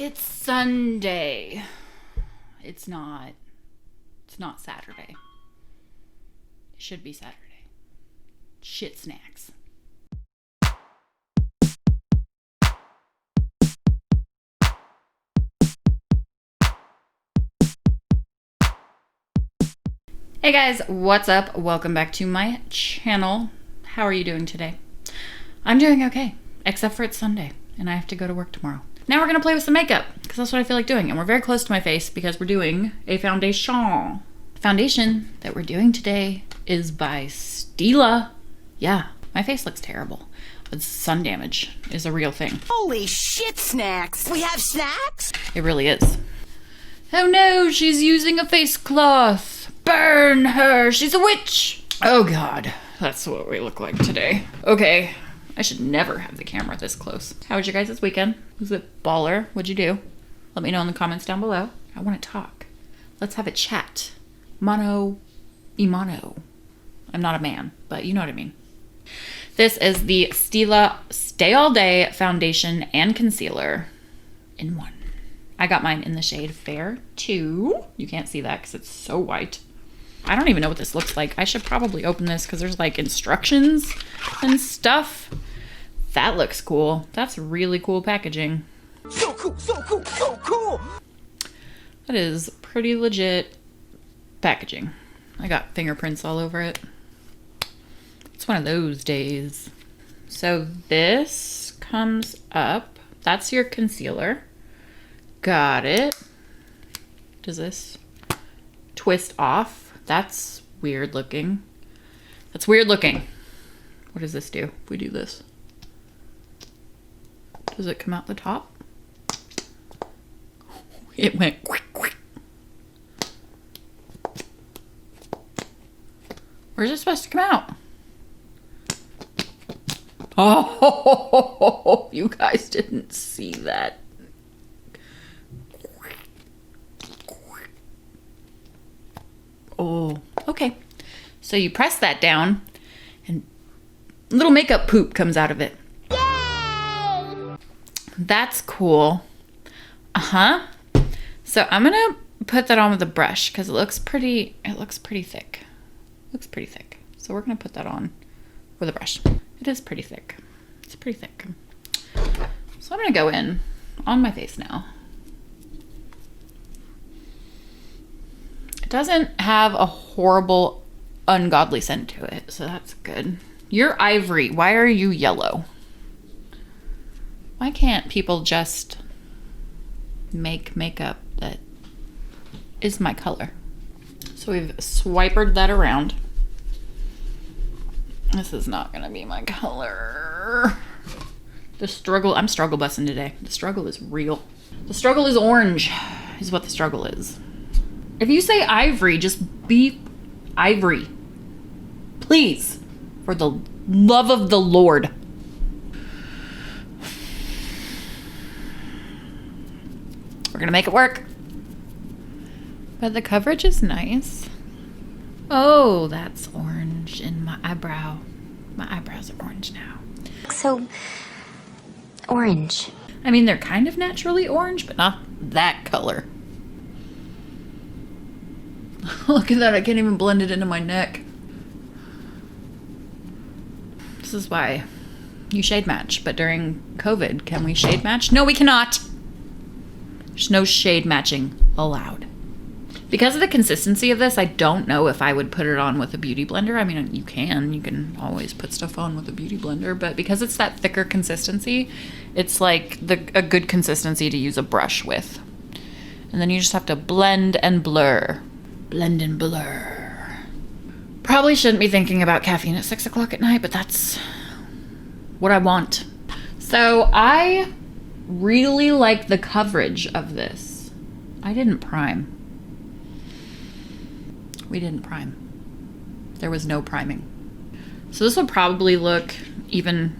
It's Sunday. It's not Saturday. It should be Saturday. Shit snacks. Hey guys, what's up? Welcome back to my channel. How are you doing today? I'm doing okay, except for it's Sunday and I have to go to work tomorrow. Now we're gonna play with some makeup because that's what I feel like doing, and we're very close to my face because we're doing a foundation. The foundation that we're doing today is by Stila. Yeah, my face looks terrible, but sun damage is a real thing. Holy shit, snacks! We have snacks? It really is. Oh no, she's using a face cloth. Burn her, she's a witch. Oh God, that's what we look like today. Okay, I should never have the camera this close. How was your guys' weekend? Was it baller? What'd you do? Let me know in the comments down below. I want to talk. Let's have a chat. Mano y mano. I'm not a man, but you know what I mean. This is the Stila Stay All Day Foundation and Concealer in one. I got mine in the shade Fair 2. You can't see that because it's so white. I don't even know what this looks like. I should probably open this because there's like instructions and stuff. That looks cool. That's really cool packaging. So cool, so cool, so cool! That is pretty legit packaging. I got fingerprints all over it. It's one of those days. So this comes up. That's your concealer. Got it. Does this twist off? That's weird looking. That's weird looking. What does this do if we do this? Does it come out the top? It went quick, quick. Where's it supposed to come out? Oh, you guys didn't see that. Oh, okay. So you press that down and little makeup poop comes out of it. Yay! That's cool. Uh-huh. So I'm gonna put that on with a brush because it looks pretty thick. Looks pretty thick. So we're gonna put that on with a brush. It is pretty thick. It's pretty thick. So I'm gonna go in on my face now. It doesn't have a horrible, ungodly scent to it, so that's good. You're ivory. Why are you yellow? Why can't people just make makeup that is my color? So we've swipered that around. This is not gonna be my color. The struggle, I'm struggle busting today. The struggle is real. The struggle is orange, is what the struggle is. If you say ivory, just be ivory. Please, for the love of the Lord. We're gonna make it work. But the coverage is nice. Oh, that's orange in my eyebrow. My eyebrows are orange now. So, orange. I mean, they're kind of naturally orange, but not that color. Look at that, I can't even blend it into my neck. This is why you shade match, but during COVID, can we shade match? No, we cannot. There's no shade matching allowed. Because of the consistency of this, I don't know if I would put it on with a beauty blender. I mean, you can always put stuff on with a beauty blender, but because it's that thicker consistency, it's like a good consistency to use a brush with. And then you just have to blend and blur. Blend and blur. Probably shouldn't be thinking about caffeine at 6 o'clock at night, but that's what I want. So I really like the coverage of this. I didn't prime. We didn't prime. There was no priming. So this would probably look even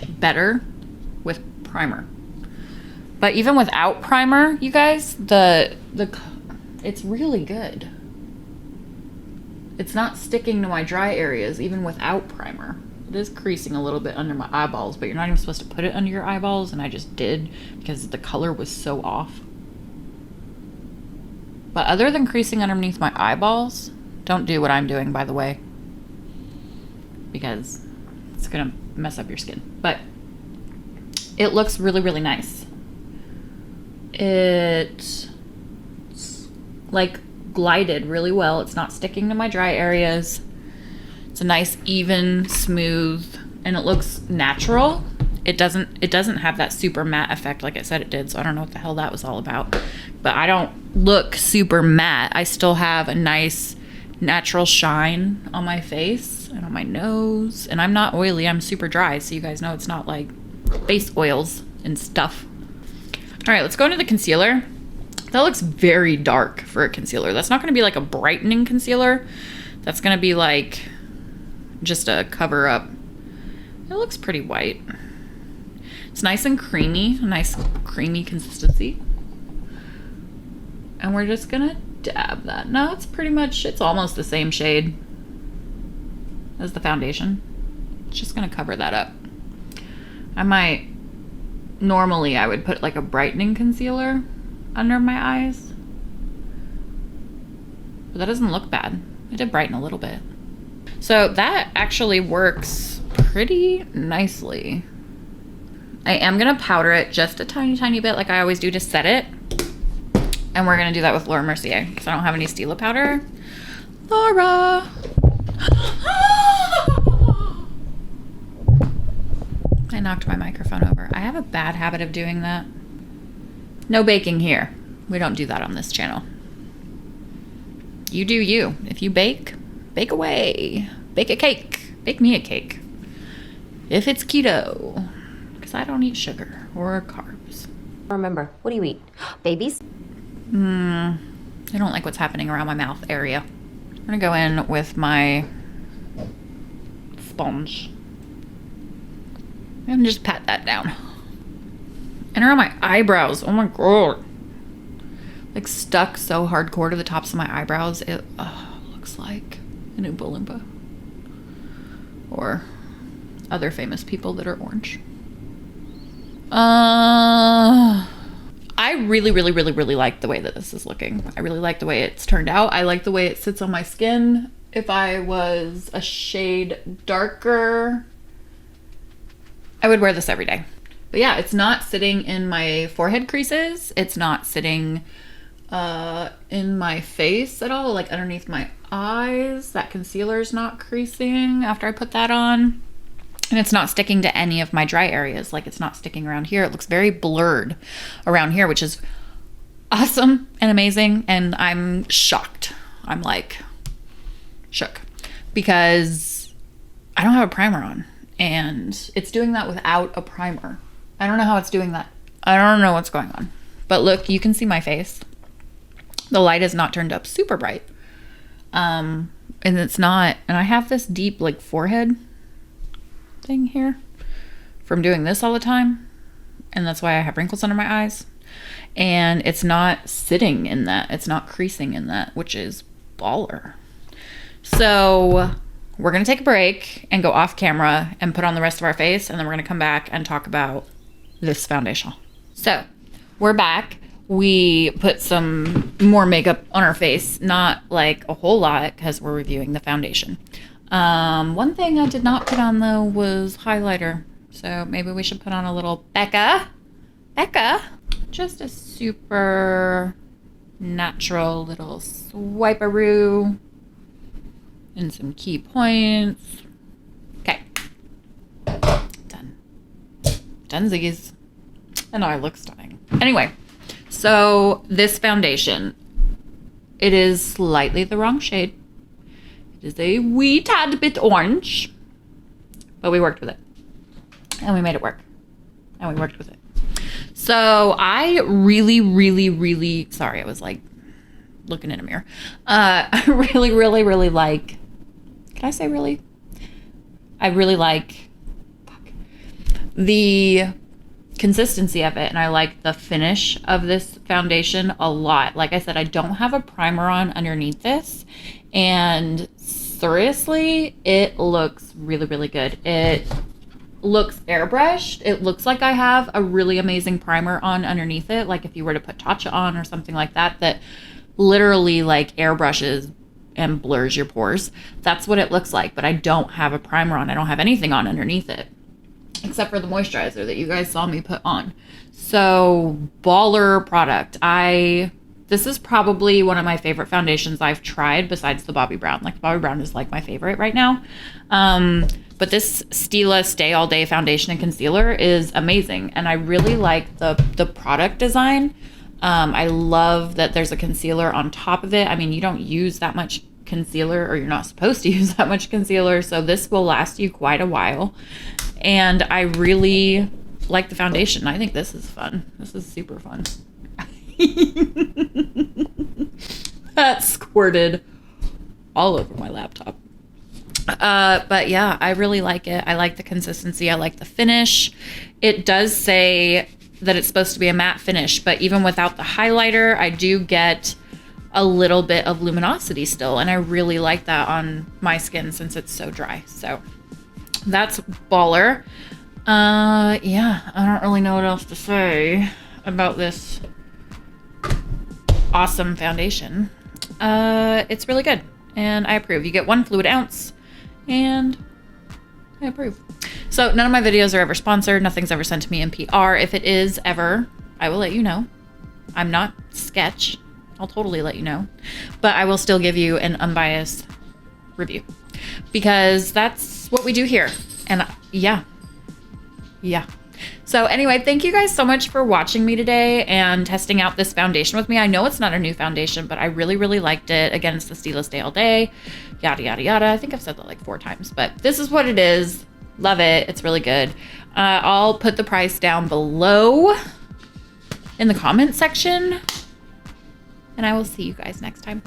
better with primer. But even without primer, you guys, it's really good. It's not sticking to my dry areas even without primer. It is creasing a little bit under my eyeballs, but you're not even supposed to put it under your eyeballs, and I just did because the color was so off. But other than creasing underneath my eyeballs, don't do what I'm doing, by the way, because it's gonna mess up your skin. But it looks really, really nice. It's like glided really well. It's not sticking to my dry areas. It's a nice, even, smooth, and it looks natural. It doesn't have that super matte effect like I said it did, so I don't know what the hell that was all about. But I don't look super matte. I still have a nice natural shine on my face and on my nose. And I'm not oily, I'm super dry, so you guys know it's not like face oils and stuff. All right, let's go into the concealer. That looks very dark for a concealer. That's not gonna be like a brightening concealer. That's gonna be like just a cover up. It looks pretty white. It's nice and creamy, a nice creamy consistency. And we're just gonna dab that. No, it's pretty much, it's almost the same shade as the foundation. It's just gonna cover that up. Normally I would put like a brightening concealer under my eyes, but that doesn't look bad. It did brighten a little bit. So that actually works pretty nicely. I am gonna powder it just a tiny, tiny bit like I always do to set it. And we're gonna do that with Laura Mercier because I don't have any Stila powder. Laura! I knocked my microphone over. I have a bad habit of doing that. No baking here. We don't do that on this channel. You do you. If you bake, bake away. Bake a cake. Bake me a cake. If it's keto. Because I don't eat sugar or carbs. Remember, what do you eat? Babies? I don't like what's happening around my mouth area. I'm gonna go in with my sponge and just pat that down. And around my eyebrows. Oh my god. Like stuck so hardcore to the tops of my eyebrows. It looks like an Oompa Loompa. Or other famous people that are orange. I really, really, really, really like the way that this is looking. I really like the way it's turned out. I like the way it sits on my skin. If I was a shade darker, I would wear this every day. But yeah, it's not sitting in my forehead creases. It's not sitting in my face at all, like underneath my eyes. That concealer's not creasing after I put that on. And it's not sticking to any of my dry areas. Like it's not sticking around here. It looks very blurred around here, which is awesome and amazing. And I'm shocked. I'm like shook because I don't have a primer on and it's doing that without a primer. I don't know how it's doing that. I don't know what's going on. But look, you can see my face. The light is not turned up super bright. And it's not, and I have this deep like forehead thing here from doing this all the time, and that's why I have wrinkles under my eyes, and it's not sitting in that, it's not creasing in that, which is baller. So we're gonna take a break and go off camera and put on the rest of our face, and then we're gonna come back and talk about this foundation. So we're back. We put some more makeup on our face, not like a whole lot because we're reviewing the foundation. One thing I did not put on though was highlighter. So maybe we should put on a little Becca. Just a super natural little swiperoo and some key points. Okay. Done. Dunsies. And I look stunning. Anyway, so this foundation, it is slightly the wrong shade. It is a wee tad bit orange, but we worked with it and we made it work and we worked with it. So I really, sorry, I was like looking in a mirror. I really like, can I say really? I really like the consistency of it, and I like the finish of this foundation a lot. Like I said, I don't have a primer on underneath this, and seriously, it looks really, really good. It looks airbrushed. It looks like I have a really amazing primer on underneath it. Like if you were to put Tatcha on or something like that, that literally like airbrushes and blurs your pores. That's what it looks like, but I don't have a primer on. I don't have anything on underneath it except for the moisturizer that you guys saw me put on. So BALLER product. This is probably one of my favorite foundations I've tried besides the Bobbi Brown. Like Bobbi Brown is like my favorite right now. But this Stila Stay All Day foundation and concealer is amazing. And I really like the product design. I love that there's a concealer on top of it. I mean, you don't use that much concealer, or you're not supposed to use that much concealer. So this will last you quite a while. And I really like the foundation. I think this is fun. This is super fun. That squirted all over my laptop. But yeah, I really like it. I like the consistency. I like the finish. It does say that it's supposed to be a matte finish, but even without the highlighter, I do get a little bit of luminosity still. And I really like that on my skin since it's so dry. So that's BALLER. Yeah, I don't really know what else to say about this awesome foundation. It's really good and I approve. You get 1 fluid ounce and I approve. So none of my videos are ever sponsored. Nothing's ever sent to me in PR. If it is ever, I will let you know. I'm not sketch. I'll totally let you know, but I will still give you an unbiased review because that's what we do here. And yeah. So anyway, thank you guys so much for watching me today and testing out this foundation with me. I know it's not a new foundation, but I really, really liked it. Again, it's the Stila Stay All Day, yada, yada, yada. I think I've said that like 4 times, but this is what it is. Love it. It's really good. I'll put the price down below in the comment section, and I will see you guys next time.